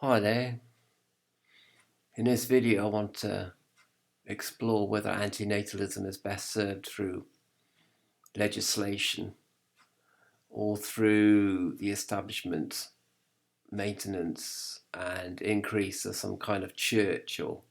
Hi there. In this video, I want to explore whether antinatalism is best served through legislation or through the establishment, maintenance, and increase of some kind of church or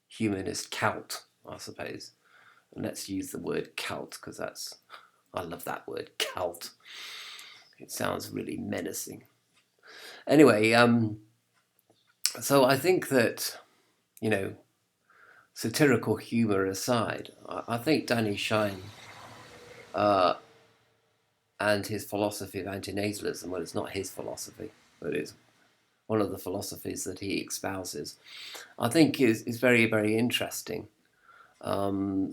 humanist cult, I suppose. And let's use the word cult because I love that word, cult. It sounds really menacing. Anyway, so I think that, you know, satirical humor aside, I think Danny Shine uh, and his philosophy of antinatalism, well, it's not his philosophy, but it's one of the philosophies that he espouses, I think is very, very interesting. But,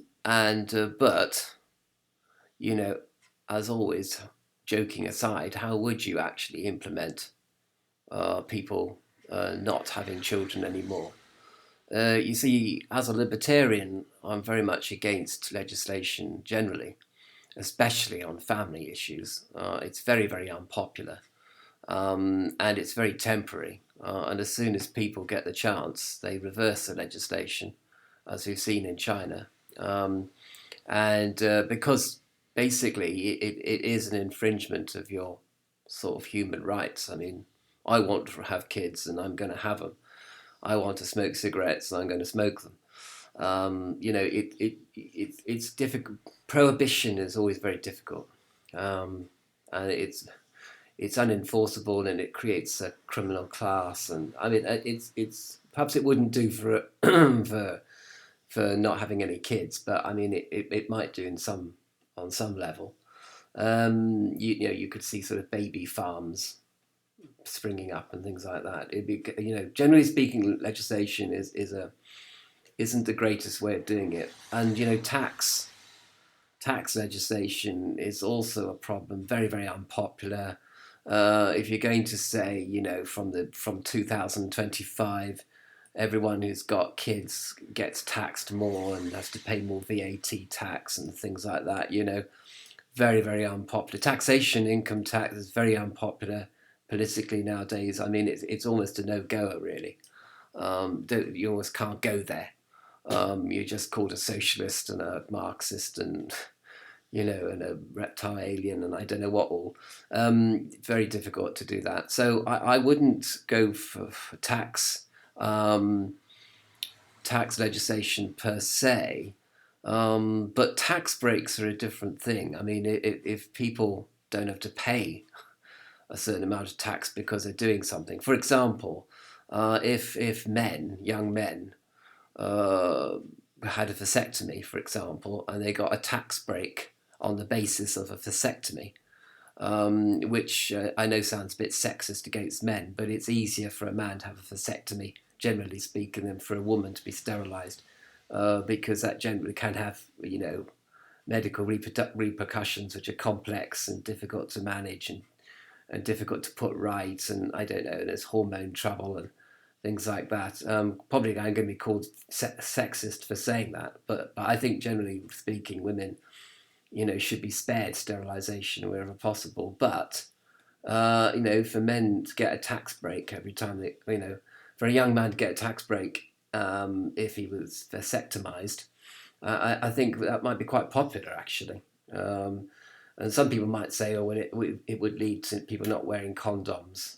you know, as always, joking aside, how would you actually implement people not having children anymore? You see, as a libertarian, I'm very much against legislation generally, especially on family issues. It's very, very unpopular, and it's very temporary. And as soon as people get the chance, they reverse the legislation, as we've seen in China. And because basically it is an infringement of your sort of human rights. I mean, I want to have kids and I'm going to have them. I want to smoke cigarettes and I'm going to smoke them. It's difficult. Prohibition is always very difficult, and it's unenforceable and it creates a criminal class. And I mean, it's perhaps it wouldn't do for for not having any kids, but I mean, it might do in some on some level. You know, you could see sort of baby farms springing up and things like that. It'd be, generally speaking, legislation isn't the greatest way of doing it. And tax legislation is also a problem, very, very unpopular. If you're going to say, from 2025, everyone who's got kids gets taxed more and has to pay more VAT tax and things like that, very, very unpopular. Taxation, income tax is very unpopular politically nowadays. I mean, it's almost a no-goer, really. You almost can't go there. You're just called a socialist and a Marxist and and a reptile alien and I don't know what all. Very difficult to do that. So I wouldn't go for tax legislation per se, but tax breaks are a different thing. I mean, if people don't have to pay a certain amount of tax because they're doing something, for example, if young men, had a vasectomy, for example, and they got a tax break on the basis of a vasectomy, which I know sounds a bit sexist against men, but it's easier for a man to have a vasectomy, generally speaking, than for a woman to be sterilised, because that generally can have, medical repercussions which are complex and difficult to manage and difficult to put right, and I don't know, there's hormone trouble and things like that. Probably I'm going to be called sexist for saying that, but I think generally speaking, women, should be spared sterilisation wherever possible. But for men to get a tax break every time for a young man to get a tax break if he was vasectomized, I think that might be quite popular actually. And some people might say, oh, well, it would lead to people not wearing condoms,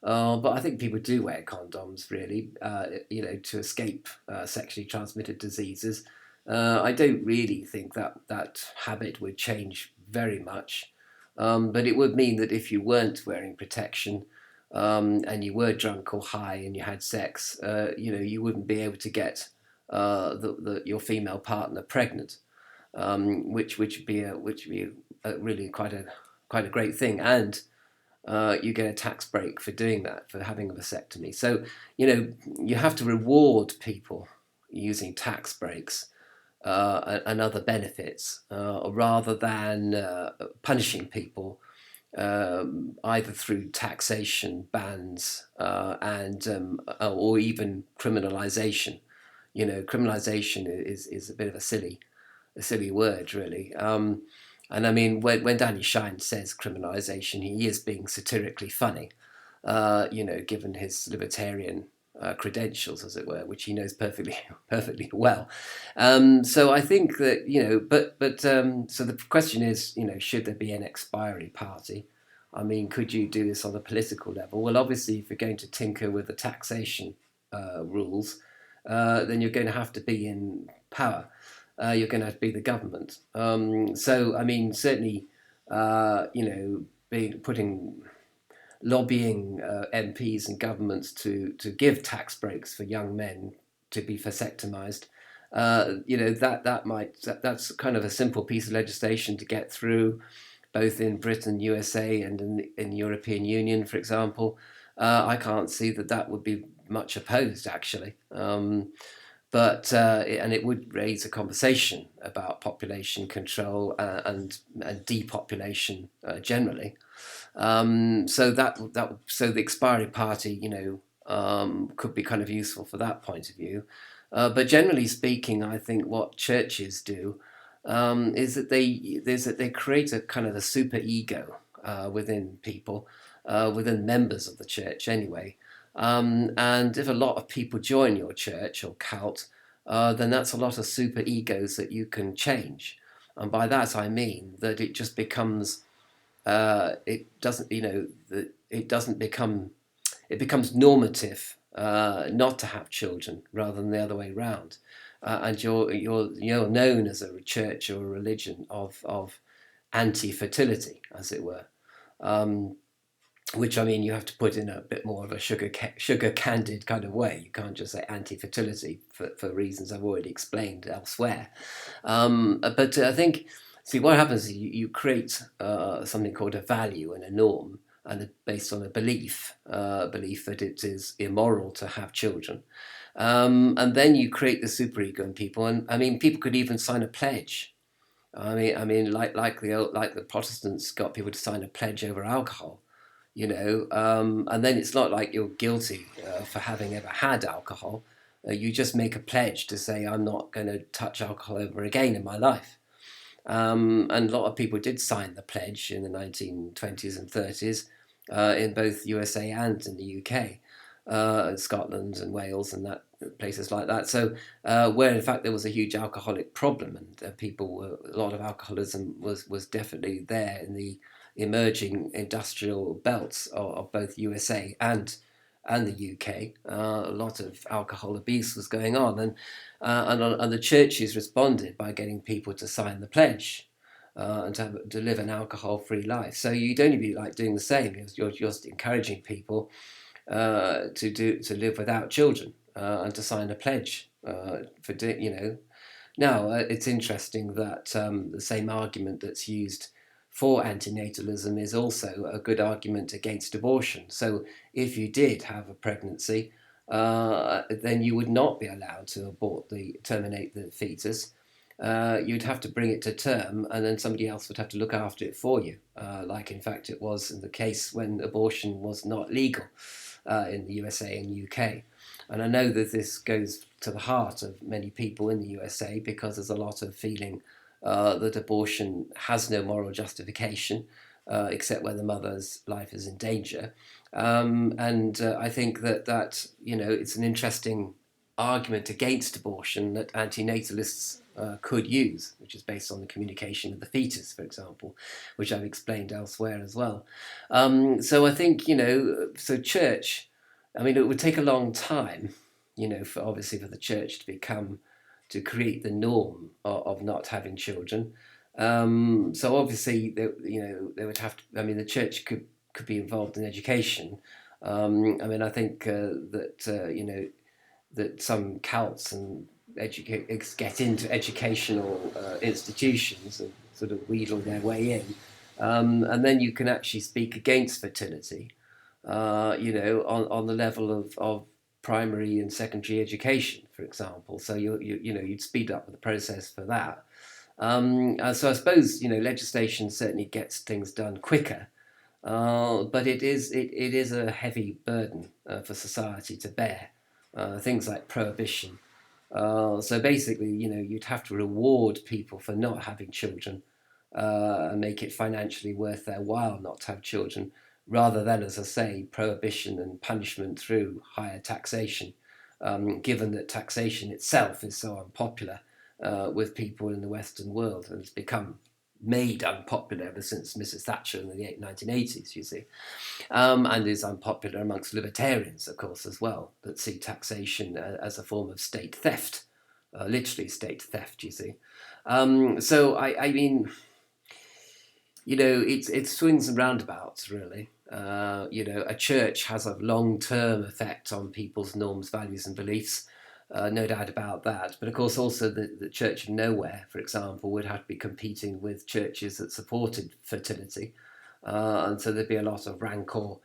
but I think people do wear condoms, really, to escape sexually transmitted diseases. I don't really think that habit would change very much, but it would mean that if you weren't wearing protection and you were drunk or high and you had sex, you wouldn't be able to get your female partner pregnant, which would be really quite a great thing, and you get a tax break for doing that, for having a vasectomy. So you have to reward people using tax breaks and other benefits rather than punishing people either through taxation bans or even criminalisation. Criminalisation is a bit of a silly word, really. And I mean, when Danny Shine says criminalisation, he is being satirically funny. given his libertarian credentials, as it were, which he knows perfectly perfectly well. So I think that so the question is, should there be an expiry party? I mean, could you do this on a political level? Well, obviously, if you're going to tinker with the taxation rules, then you're going to have to be in power. You're going to have to be the government. So, I mean, certainly, putting lobbying MPs and governments to give tax breaks for young men to be vasectomized. That's kind of a simple piece of legislation to get through, both in Britain, USA, and in the European Union, for example. I can't see that would be much opposed, actually. And it would raise a conversation about population control and depopulation generally. So the expiry party, could be kind of useful for that point of view. But generally speaking, I think what churches do is that they create a kind of a super ego within people, within members of the church anyway. And if a lot of people join your church or cult, then that's a lot of super egos that you can change. And by that I mean that it just becomes it becomes normative not to have children rather than the other way around, and you're known as a church or a religion of anti-fertility, as it were. Which, I mean, you have to put in a bit more of a sugar candid kind of way. You can't just say anti-fertility for reasons I've already explained elsewhere. But I think, see, what happens is you create something called a value and a norm, and based on a belief that it is immoral to have children. And then you create the superego in people, and I mean, people could even sign a pledge. Like the Protestants got people to sign a pledge over alcohol. And then it's not like you're guilty for having ever had alcohol. You just make a pledge to say, I'm not going to touch alcohol ever again in my life. And a lot of people did sign the pledge in the 1920s and 30s in both USA and in the UK, Scotland and Wales and places like that. So where in fact there was a huge alcoholic problem, and a lot of alcoholism was definitely there in the emerging industrial belts of both USA and the UK. A lot of alcohol abuse was going on, and the churches responded by getting people to sign the pledge and to live an alcohol-free life. So you'd only be like doing the same. You're just encouraging people to live without children and to sign a pledge Now it's interesting that the same argument that's used for antinatalism is also a good argument against abortion. So if you did have a pregnancy, then you would not be allowed to terminate the fetus. You'd have to bring it to term, and then somebody else would have to look after it for you, like in fact it was in the case when abortion was not legal in the USA and UK. And I know that this goes to the heart of many people in the USA, because there's a lot of feeling that abortion has no moral justification, except when the mother's life is in danger. I think that it's an interesting argument against abortion that antinatalists could use, which is based on the communication of the fetus, for example, which I've explained elsewhere as well. So I think, so church, I mean, it would take a long time, obviously for the church to create the norm of not having children. So obviously, they would have to. I mean, the church could be involved in education. I think that some cults and get into educational institutions and sort of wheedle their way in, and then you can actually speak against fertility. On the level of primary and secondary education, for example. So you'd speed up the process for that. So I suppose legislation certainly gets things done quicker, but it is a heavy burden for society to bear. Things like prohibition. So basically, you'd have to reward people for not having children and make it financially worth their while not to have children, rather than, as I say, prohibition and punishment through higher taxation, given that taxation itself is so unpopular with people in the Western world, and it's become made unpopular ever since Mrs. Thatcher in the 1980s, you see, and is unpopular amongst libertarians, of course, as well, that see taxation as a form of state theft, literally state theft, you see. So, I mean, it's swings and roundabouts, really. A church has a long-term effect on people's norms, values, and beliefs. No doubt about that. But of course, also the Church of Nowhere, for example, would have to be competing with churches that supported fertility, and so there'd be a lot of rancor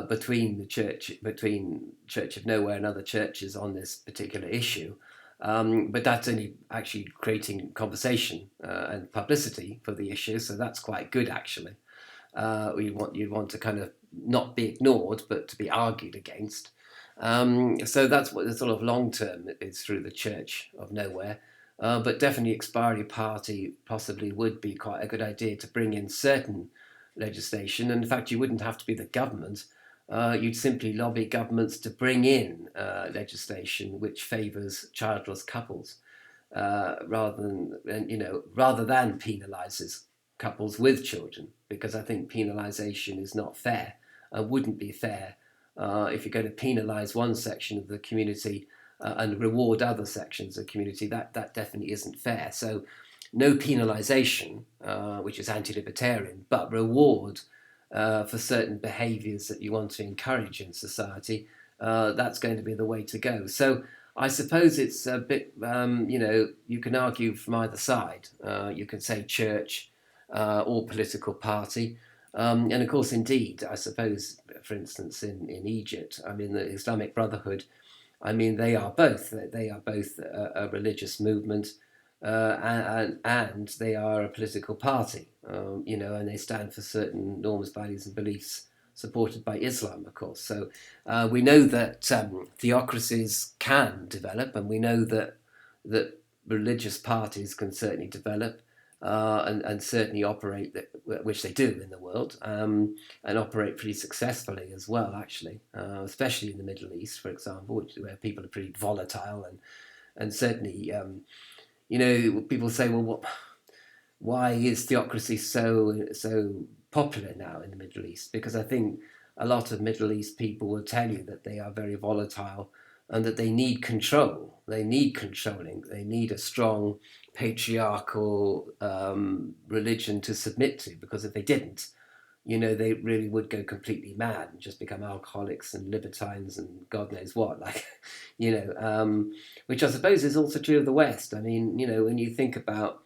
between Church of Nowhere and other churches on this particular issue. But that's only actually creating conversation and publicity for the issue, so that's quite good actually. You'd want to kind of not be ignored, but to be argued against. So that's what the sort of long term is through the Church of Nowhere. But definitely, expiry party possibly would be quite a good idea to bring in certain legislation. And in fact, you wouldn't have to be the government. You'd simply lobby governments to bring in legislation which favours childless couples, rather than penalises couples with children, because I think penalisation is not fair, wouldn't be fair if you're going to penalise one section of the community and reward other sections of the community. That definitely isn't fair. So no penalisation, which is anti-libertarian, but reward for certain behaviours that you want to encourage in society. That's going to be the way to go. So I suppose it's a bit, you can argue from either side. You can say church or political party. And of course, indeed, I suppose, for instance, in Egypt, I mean, the Islamic Brotherhood, I mean, they are both. They are both a religious movement, and they are a political party, and they stand for certain norms, values, and beliefs supported by Islam, of course. So we know that theocracies can develop, and we know that religious parties can certainly develop. And certainly operate, which they do in the world, and operate pretty successfully as well, actually, especially in the Middle East, for example, where people are pretty volatile, and certainly, people say, well, why is theocracy so popular now in the Middle East? Because I think a lot of Middle East people will tell you that they are very volatile and that they need control. They need controlling. They need a strong patriarchal religion to submit to, because if they didn't, they really would go completely mad and just become alcoholics and libertines and God knows what, which I suppose is also true of the West. I mean, when you think about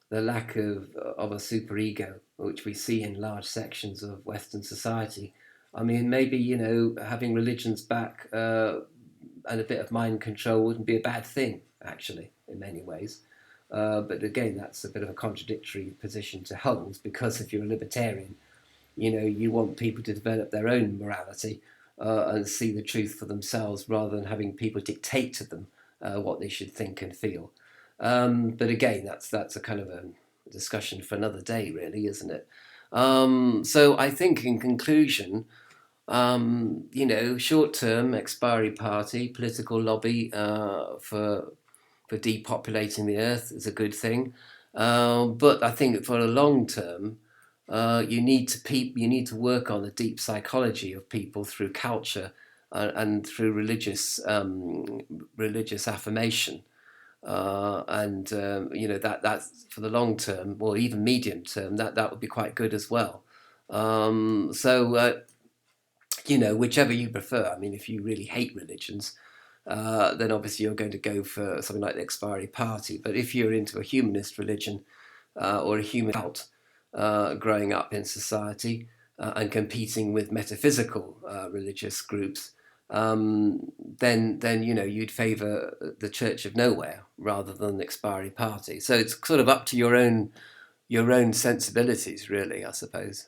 the lack of a superego, which we see in large sections of Western society, I mean, maybe, having religions back and a bit of mind control wouldn't be a bad thing, actually, in many ways. But again, that's a bit of a contradictory position to hold, because if you're a libertarian, you want people to develop their own morality and see the truth for themselves, rather than having people dictate to them what they should think and feel. But again, that's a kind of a discussion for another day, really, isn't it? So I think, in conclusion, short-term expiry party, political lobby for depopulating the earth is a good thing. But I think for a long term, you need to work on the deep psychology of people through culture and through religious affirmation. That's for the long term, or even medium term, that would be quite good as well. Whichever you prefer. I mean, if you really hate religions, then obviously you're going to go for something like the expiry party. But if you're into a humanist religion or a human cult growing up in society and competing with metaphysical religious groups, then you'd favour the Church of Nowhere rather than the expiry party. So it's sort of up to your own sensibilities, really, I suppose.